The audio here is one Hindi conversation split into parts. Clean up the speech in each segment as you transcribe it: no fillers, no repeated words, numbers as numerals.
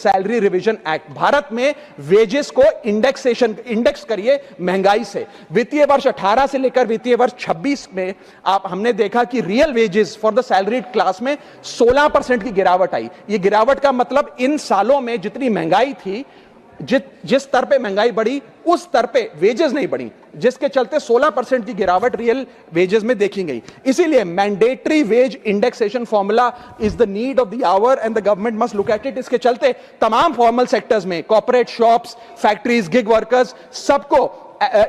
Salary revision act. भारत में वेजेस को इंडेक्स करिए महंगाई से। वित्तीय वर्ष 18 से लेकर वित्तीय वर्ष 26 में हमने देखा कि real wages for the salaried class में 16% की गिरावट आई। ये गिरावट का मतलब इन सालों में जितनी महंगाई थी, जिस स्तर पे महंगाई बढ़ी उस स्तर पे वेजेस नहीं बढ़ी, जिसके चलते 16% की गिरावट रियल वेजेस में देखी गई। इसीलिए mandatory wage indexation formula is the need of the hour and the government must look at it. इसके चलते तमाम फॉर्मल सेक्टर्स में, corporate, shops, factories, gig workers, सबको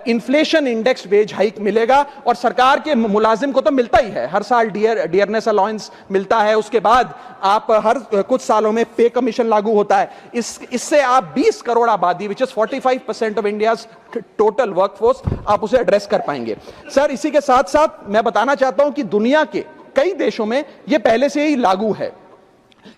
इन्फ्लेशन इंडेक्स वेज हाइक मिलेगा। और सरकार के मुलाजिम को तो मिलता ही है, हर साल डियरनेस अलाउंस मिलता है। उसके बाद आप हर कुछ सालों में पे कमीशन लागू होता है। इससे आप 20 करोड़ आबादी, which is 45% of India's total workforce, आप उसे एड्रेस कर पाएंगे। सर, इसी के साथ साथ मैं बताना चाहता हूं कि दुनिया के कई देशों में यह पहले से ही लागू है।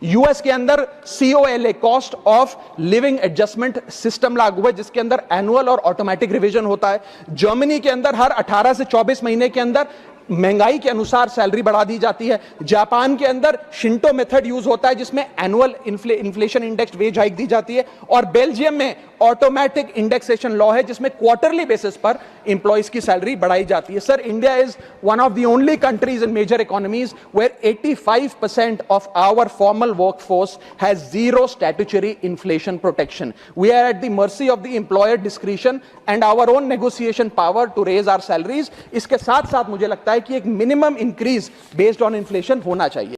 यूएस के अंदर COLA, cost of living adjustment system लागू है, जिसके अंदर एनुअल और ऑटोमेटिक रिवीजन होता है। जर्मनी के अंदर हर 18 से 24 महीने के अंदर महंगाई के अनुसार सैलरी बढ़ा दी जाती है। जापान के अंदर शिंटो मेथड यूज होता है, जिसमें annual inflation index wage hike दी जाती है। और बेल्जियम में ऑटोमेटिक इंडेक्सेशन लॉ है, जिसमें क्वार्टरली बेसिस पर एम्प्लॉइज की सैलरी बढ़ाई जाती है। Sir, India is one of the only countries in major economies where 85% of our formal workforce has zero statutory inflation protection. We are at the mercy of the employer discretion and our own negotiation power to raise our salaries. इसके साथ साथ मुझे लगता है कि एक minimum increase based on inflation होना चाहिए।